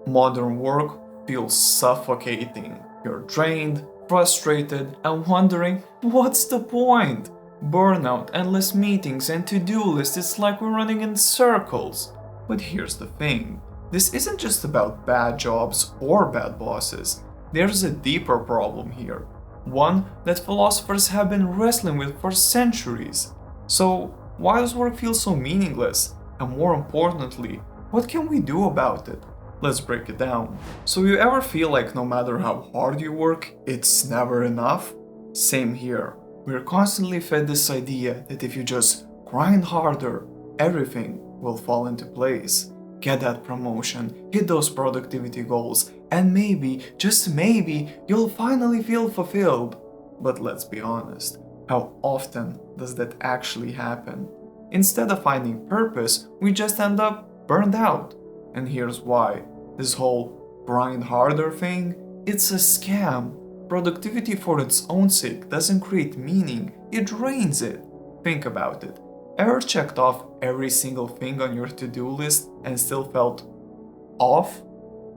Modern work feels suffocating. You're drained, frustrated, and wondering, what's the point? Burnout, endless meetings, and to-do lists, it's like we're running in circles. But here's the thing. This isn't just about bad jobs or bad bosses. There's a deeper problem here. One that philosophers have been wrestling with for centuries. So, why does work feel so meaningless? And more importantly, what can we do about it? Let's break it down. So you ever feel like no matter how hard you work, it's never enough? Same here. We're constantly fed this idea that if you just grind harder, everything will fall into place. Get that promotion, hit those productivity goals, and maybe, just maybe, you'll finally feel fulfilled. But let's be honest, how often does that actually happen? Instead of finding purpose, we just end up burned out. And here's why. This whole grind harder thing, it's a scam. Productivity for its own sake doesn't create meaning, it drains it. Think about it. Ever checked off every single thing on your to-do list and still felt off?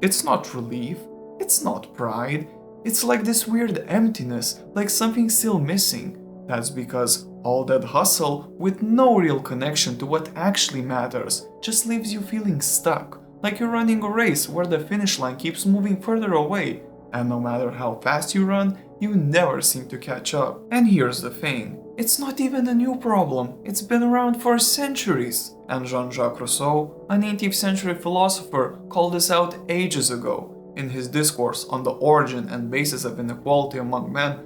It's not relief, it's not pride, it's like this weird emptiness, like something's still missing. That's because all that hustle with no real connection to what actually matters just leaves you feeling stuck, like you're running a race where the finish line keeps moving further away, and no matter how fast you run, you never seem to catch up. And here's the thing. It's not even a new problem, it's been around for centuries. And Jean-Jacques Rousseau, an 18th century philosopher, called this out ages ago. In his discourse on the origin and basis of inequality among men,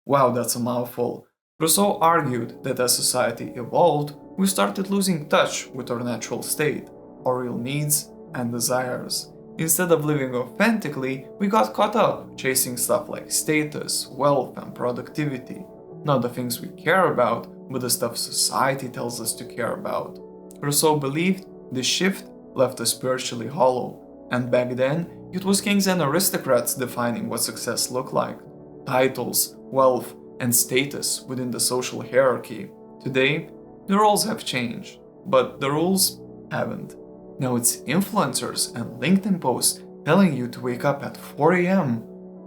wow, that's a mouthful. Rousseau argued that as society evolved, we started losing touch with our natural state, our real needs and desires. Instead of living authentically, we got caught up chasing stuff like status, wealth, and productivity. Not the things we care about, but the stuff society tells us to care about. Rousseau believed this shift left us spiritually hollow, and back then, it was kings and aristocrats defining what success looked like. Titles, wealth, and status within the social hierarchy. Today, the roles have changed, but the rules haven't. Now it's influencers and LinkedIn posts telling you to wake up at 4 a.m.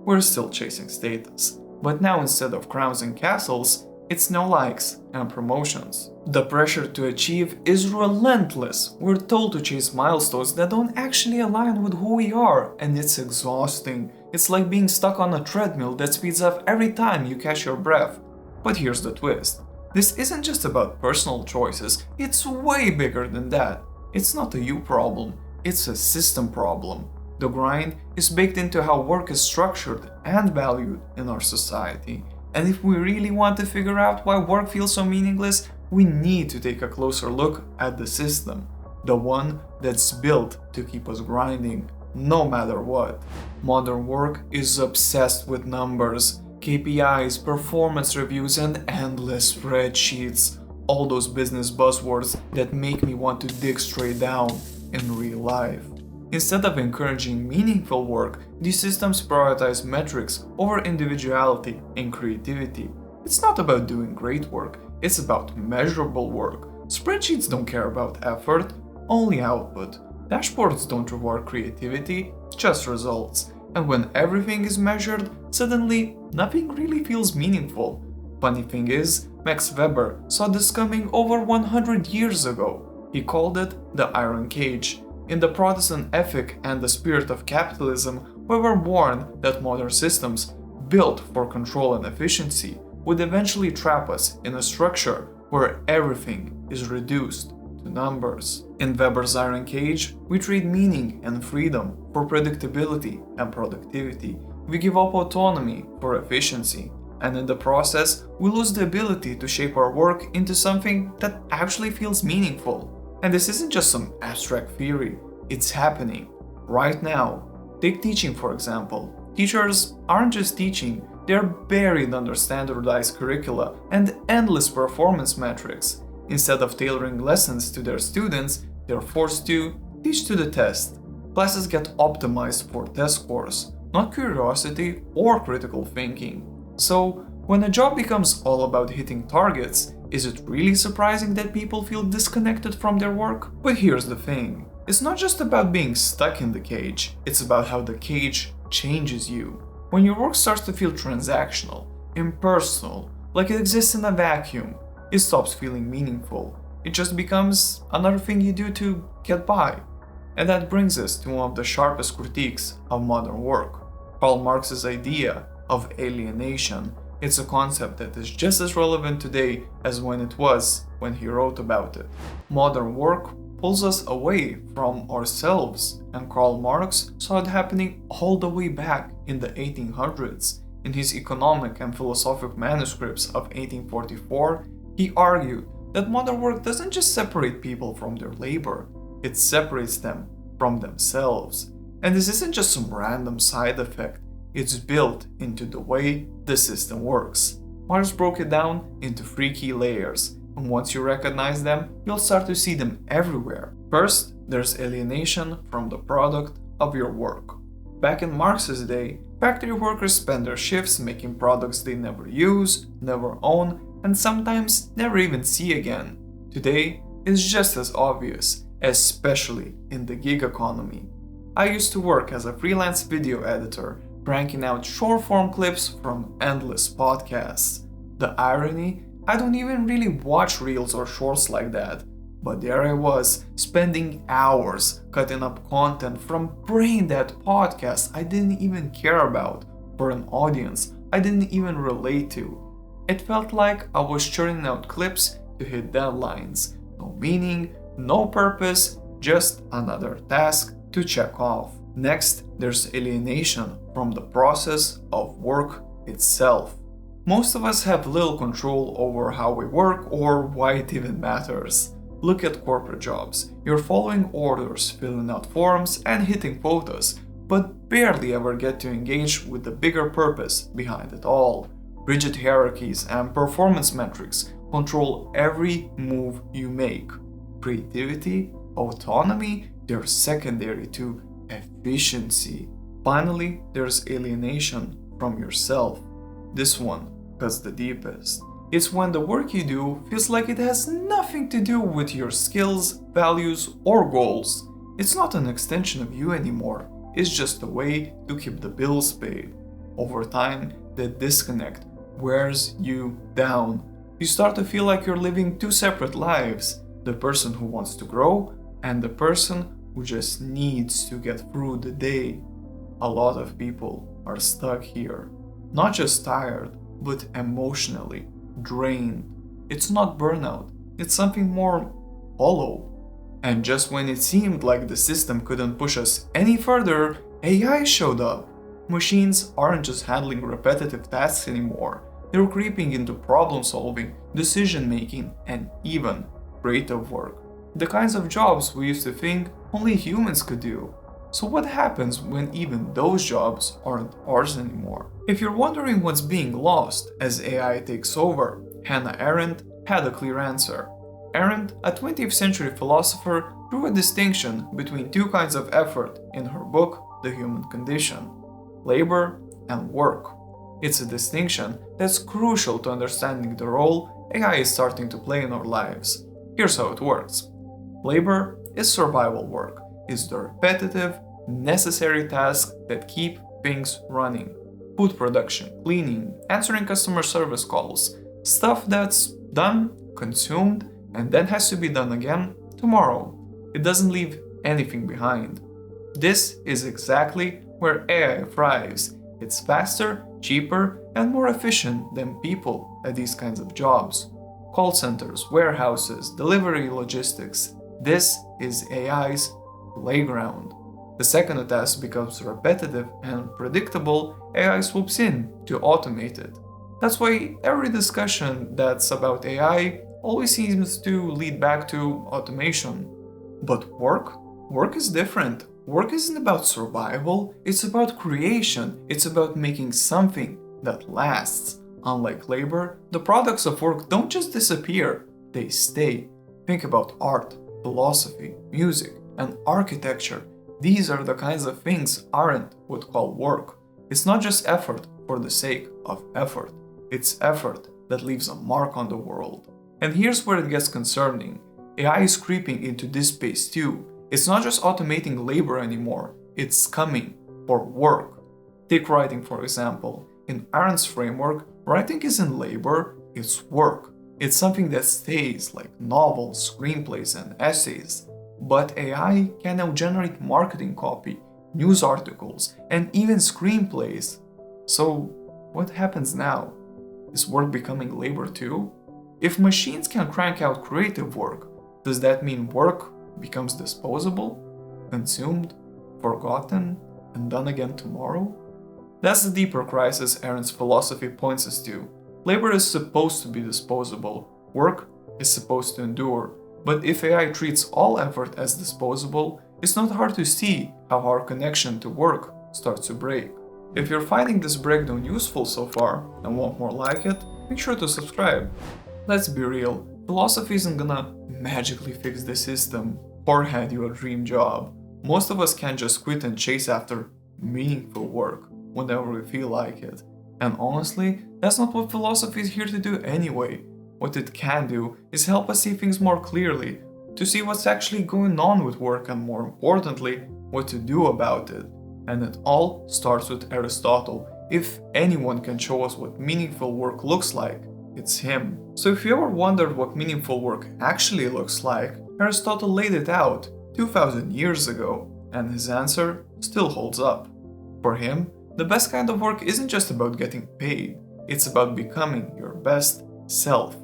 We're still chasing status. But now instead of crowns and castles, it's no likes and promotions. The pressure to achieve is relentless. We're told to chase milestones that don't actually align with who we are, and it's exhausting. It's like being stuck on a treadmill that speeds up every time you catch your breath. But here's the twist. This isn't just about personal choices, it's way bigger than that. It's not a you problem, it's a system problem. The grind is baked into how work is structured and valued in our society. And if we really want to figure out why work feels so meaningless, we need to take a closer look at the system. The one that's built to keep us grinding, no matter what. Modern work is obsessed with numbers, KPIs, performance reviews, and endless spreadsheets. All those business buzzwords that make me want to dig straight down in real life. Instead of encouraging meaningful work, these systems prioritize metrics over individuality and creativity. It's not about doing great work, it's about measurable work. Spreadsheets don't care about effort, only output. Dashboards don't reward creativity, just results. And when everything is measured, suddenly nothing really feels meaningful. Funny thing is, Max Weber saw this coming over 100 years ago. He called it the Iron Cage. In the Protestant ethic and the spirit of capitalism, Weber warned that modern systems, built for control and efficiency, would eventually trap us in a structure where everything is reduced to numbers. In Weber's Iron Cage, we trade meaning and freedom for predictability and productivity. We give up autonomy for efficiency. And in the process, we lose the ability to shape our work into something that actually feels meaningful. And this isn't just some abstract theory, it's happening right now. Take teaching, for example. Teachers aren't just teaching, they're buried under standardized curricula and endless performance metrics. Instead of tailoring lessons to their students, they're forced to teach to the test. Classes get optimized for test scores, not curiosity or critical thinking. So, when a job becomes all about hitting targets, is it really surprising that people feel disconnected from their work? But here's the thing. It's not just about being stuck in the cage, it's about how the cage changes you. When your work starts to feel transactional, impersonal, like it exists in a vacuum, it stops feeling meaningful. It just becomes another thing you do to get by. And that brings us to one of the sharpest critiques of modern work, Karl Marx's idea of alienation. It's a concept that is just as relevant today as when it was when he wrote about it. Modern work pulls us away from ourselves, and Karl Marx saw it happening all the way back in the 1800s. In his economic and philosophical manuscripts of 1844, he argued that modern work doesn't just separate people from their labor, it separates them from themselves. And this isn't just some random side effect, it's built into the way the system works. Marx broke it down into 3 key layers, and once you recognize them, you'll start to see them everywhere. First, there's alienation from the product of your work. Back in Marx's day, factory workers spend their shifts making products they never use, never own, and sometimes never even see again. Today, it's just as obvious, especially in the gig economy. I used to work as a freelance video editor, cranking out short-form clips from endless podcasts. The irony, I don't even really watch reels or shorts like that, but there I was, spending hours cutting up content from brain-dead podcasts I didn't even care about, for an audience I didn't even relate to. It felt like I was churning out clips to hit deadlines. No meaning, no purpose, just another task to check off. Next, there's alienation from the process of work itself. Most of us have little control over how we work or why it even matters. Look at corporate jobs. You're following orders, filling out forms, and hitting quotas, but barely ever get to engage with the bigger purpose behind it all. Rigid hierarchies and performance metrics control every move you make. Creativity, autonomy, they're secondary to efficiency. Finally, there's alienation from yourself. This one cuts the deepest. It's when the work you do feels like it has nothing to do with your skills, values, or goals. It's not an extension of you anymore. It's just a way to keep the bills paid. Over time, the disconnect wears you down. You start to feel like you're living 2 separate lives. The person who wants to grow and the person who just needs to get through the day. A lot of people are stuck here. Not just tired, but emotionally drained. It's not burnout, it's something more hollow. And just when it seemed like the system couldn't push us any further, AI showed up. Machines aren't just handling repetitive tasks anymore. They're creeping into problem solving, decision making, and even creative work. The kinds of jobs we used to think only humans could do. So what happens when even those jobs aren't ours anymore? If you're wondering what's being lost as AI takes over, Hannah Arendt had a clear answer. Arendt, a 20th century philosopher, drew a distinction between 2 kinds of effort in her book, The Human Condition: labor and work. It's a distinction that's crucial to understanding the role AI is starting to play in our lives. Here's how it works. Labor is survival work. It's the repetitive, necessary tasks that keep things running. Food production, cleaning, answering customer service calls. Stuff that's done, consumed, and then has to be done again tomorrow. It doesn't leave anything behind. This is exactly where AI thrives. It's faster, cheaper, and more efficient than people at these kinds of jobs. Call centers, warehouses, delivery logistics. This is AI's playground. The second a task becomes repetitive and predictable, AI swoops in to automate it. That's why every discussion that's about AI always seems to lead back to automation. But work is different. Work isn't about survival, it's about creation, it's about making something that lasts. Unlike labor, the products of work don't just disappear, they stay. Think about art, philosophy, music, and architecture. These are the kinds of things Arendt would call work. It's not just effort for the sake of effort. It's effort that leaves a mark on the world. And here's where it gets concerning. AI is creeping into this space too. It's not just automating labor anymore, it's coming for work. Take writing for example. In Arendt's framework, writing isn't labor, it's work. It's something that stays, like novels, screenplays, and essays. But AI can now generate marketing copy, news articles, and even screenplays. So, what happens now? Is work becoming labor too? If machines can crank out creative work, does that mean work becomes disposable, consumed, forgotten, and done again tomorrow? That's the deeper crisis Arendt's philosophy points us to. Labor is supposed to be disposable, work is supposed to endure, but if AI treats all effort as disposable, it's not hard to see how our connection to work starts to break. If you're finding this breakdown useful so far and want more like it, make sure to subscribe. Let's be real, philosophy isn't gonna magically fix the system or hand you a dream job. Most of us can't just quit and chase after meaningful work whenever we feel like it. And honestly, that's not what philosophy is here to do anyway. What it can do is help us see things more clearly, to see what's actually going on with work and more importantly, what to do about it. And it all starts with Aristotle. If anyone can show us what meaningful work looks like, it's him. So if you ever wondered what meaningful work actually looks like, Aristotle laid it out 2000 years ago, and his answer still holds up. For him, the best kind of work isn't just about getting paid, it's about becoming your best self.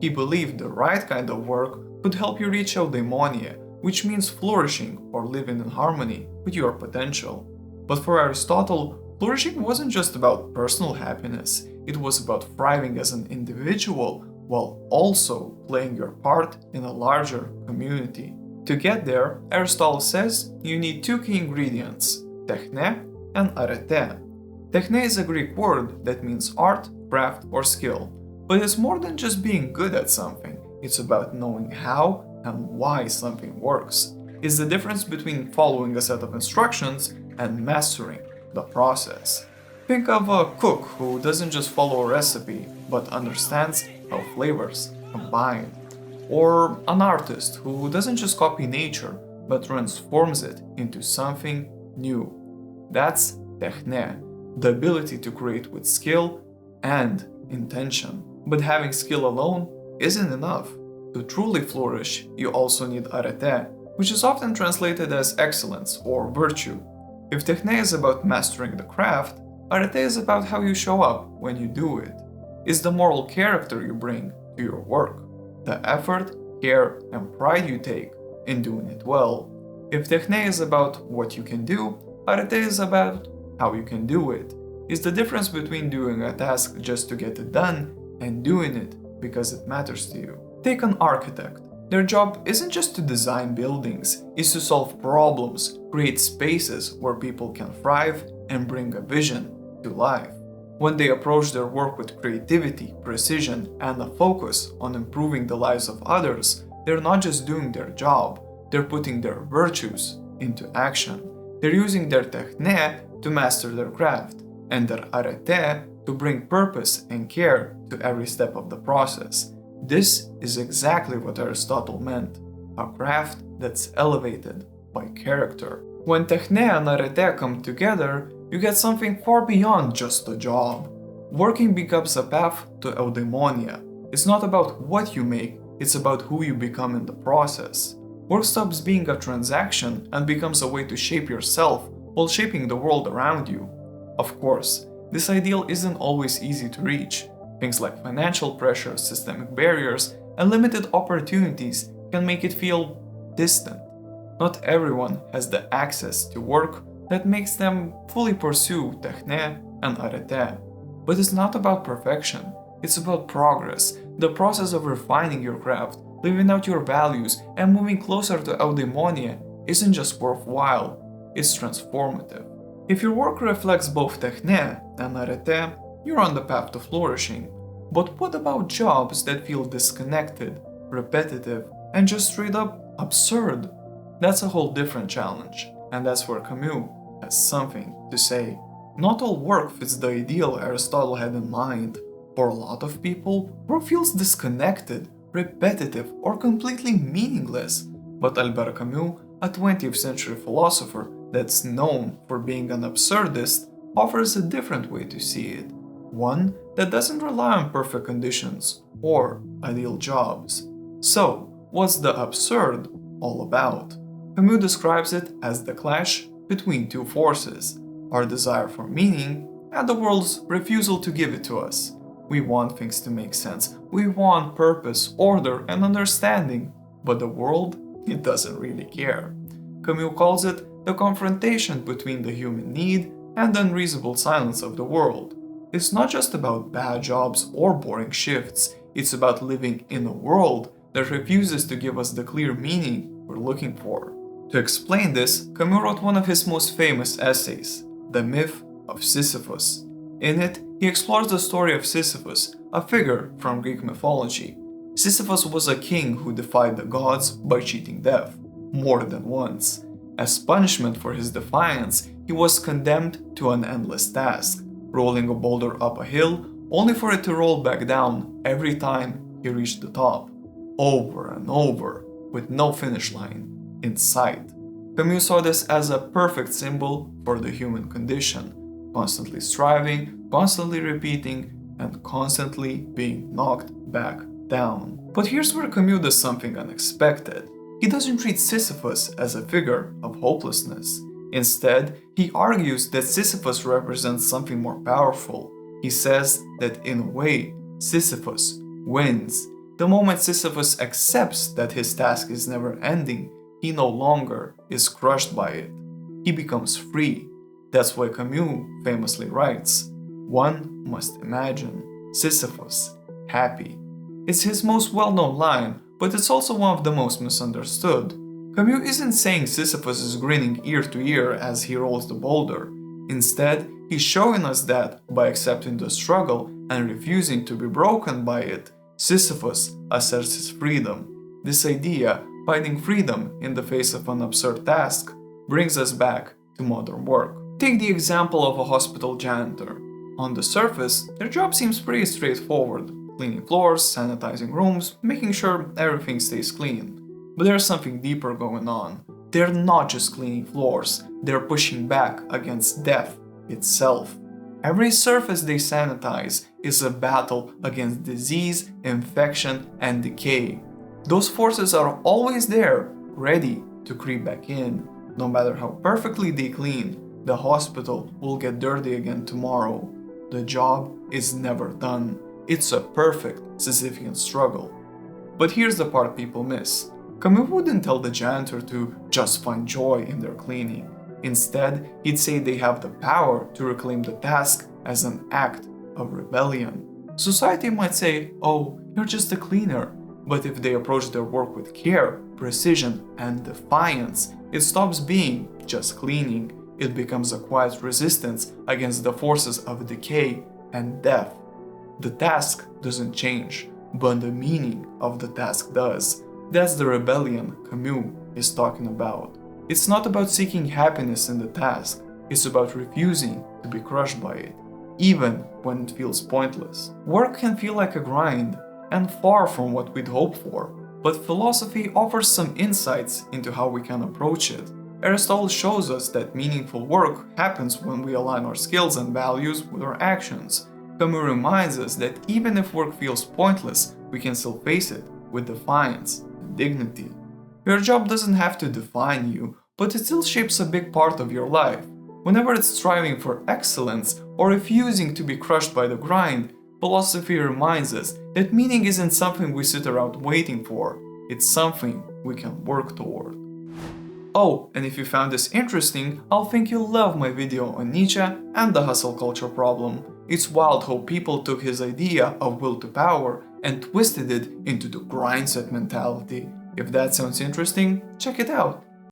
He believed the right kind of work could help you reach eudaimonia, which means flourishing or living in harmony with your potential. But for Aristotle, flourishing wasn't just about personal happiness, it was about thriving as an individual while also playing your part in a larger community. To get there, Aristotle says you need two key ingredients, techne and arete. Techne is a Greek word that means art, craft, or skill, but it's more than just being good at something, it's about knowing how and why something works. It's the difference between following a set of instructions and mastering the process. Think of a cook who doesn't just follow a recipe, but understands how flavors combine. Or an artist who doesn't just copy nature, but transforms it into something new. That's techne, the ability to create with skill and intention. But having skill alone isn't enough. To truly flourish, you also need arete, which is often translated as excellence or virtue. If techne is about mastering the craft, arete is about how you show up when you do it. It's the moral character you bring to your work, the effort, care, and pride you take in doing it well. If techne is about what you can do, arete is about how you can do it. It's the difference between doing a task just to get it done and doing it because it matters to you. Take an architect. Their job isn't just to design buildings, it's to solve problems, create spaces where people can thrive, and bring a vision to life. When they approach their work with creativity, precision, and a focus on improving the lives of others, they're not just doing their job, they're putting their virtues into action. They're using their techne to master their craft, and their arete to bring purpose and care to every step of the process. This is exactly what Aristotle meant, a craft that's elevated by character. When techne and arete come together, you get something far beyond just a job. Working becomes a path to eudaimonia. It's not about what you make, it's about who you become in the process. Work stops being a transaction and becomes a way to shape yourself while shaping the world around you. Of course, this ideal isn't always easy to reach. Things like financial pressure, systemic barriers, and limited opportunities can make it feel distant. Not everyone has the access to work that makes them fully pursue techne and arete. But it's not about perfection, it's about progress, the process of refining your craft, living out your values, and moving closer to eudaimonia isn't just worthwhile, it's transformative. If your work reflects both techne and arete, you're on the path to flourishing. But what about jobs that feel disconnected, repetitive, and just straight up absurd? That's a whole different challenge, and that's where Camus has something to say. Not all work fits the ideal Aristotle had in mind. For a lot of people, work feels disconnected, repetitive, or completely meaningless. But Albert Camus a 20th century philosopher that's known for being an absurdist, offers a different way to see it, one that doesn't rely on perfect conditions or ideal jobs. So, what's the absurd all about? Camus describes it as the clash between two forces, our desire for meaning and the world's refusal to give it to us. We want things to make sense, we want purpose, order, and understanding, but the world, it doesn't really care. Camus calls it the confrontation between the human need and the unreasonable silence of the world. It's not just about bad jobs or boring shifts, it's about living in a world that refuses to give us the clear meaning we're looking for. To explain this, Camus wrote one of his most famous essays, The Myth of Sisyphus. In it, he explores the story of Sisyphus, a figure from Greek mythology. Sisyphus was a king who defied the gods by cheating death, more than once. As punishment for his defiance, he was condemned to an endless task, rolling a boulder up a hill only for it to roll back down every time he reached the top, over and over, with no finish line in sight. Camus saw this as a perfect symbol for the human condition, constantly striving, constantly repeating, and constantly being knocked back down. But here's where Camus does something unexpected. He doesn't treat Sisyphus as a figure of hopelessness. Instead, he argues that Sisyphus represents something more powerful. He says that in a way, Sisyphus wins. The moment Sisyphus accepts that his task is never ending, he no longer is crushed by it. He becomes free. That's why Camus famously writes, "One must imagine Sisyphus happy." It's his most well-known line, but it's also one of the most misunderstood. Camus isn't saying Sisyphus is grinning ear to ear as he rolls the boulder. Instead, he's showing us that, by accepting the struggle and refusing to be broken by it, Sisyphus asserts his freedom. This idea, finding freedom in the face of an absurd task, brings us back to modern work. Take the example of a hospital janitor. On the surface, their job seems pretty straightforward: cleaning floors, sanitizing rooms, making sure everything stays clean. But there's something deeper going on. They're not just cleaning floors, they're pushing back against death itself. Every surface they sanitize is a battle against disease, infection, and decay. Those forces are always there, ready to creep back in. No matter how perfectly they clean, the hospital will get dirty again tomorrow. The job is never done. It's a perfect Sisyphean struggle. But here's the part people miss. Camus wouldn't tell the janitor to just find joy in their cleaning. Instead, he'd say they have the power to reclaim the task as an act of rebellion. Society might say, "Oh, you're just a cleaner," but if they approach their work with care, precision, and defiance, it stops being just cleaning. It becomes a quiet resistance against the forces of decay and death. The task doesn't change, but the meaning of the task does. That's the rebellion Camus is talking about. It's not about seeking happiness in the task, it's about refusing to be crushed by it, even when it feels pointless. Work can feel like a grind, and far from what we'd hope for, but philosophy offers some insights into how we can approach it. Aristotle shows us that meaningful work happens when we align our skills and values with our actions. Camus reminds us that even if work feels pointless, we can still face it with defiance and dignity. Your job doesn't have to define you, but it still shapes a big part of your life. Whenever it's striving for excellence or refusing to be crushed by the grind, philosophy reminds us that meaning isn't something we sit around waiting for, it's something we can work toward. Oh, and if you found this interesting, I'll think you'll love my video on Nietzsche and the hustle culture problem. It's wild how people took his idea of will to power and twisted it into the grindset mentality. If that sounds interesting, check it out.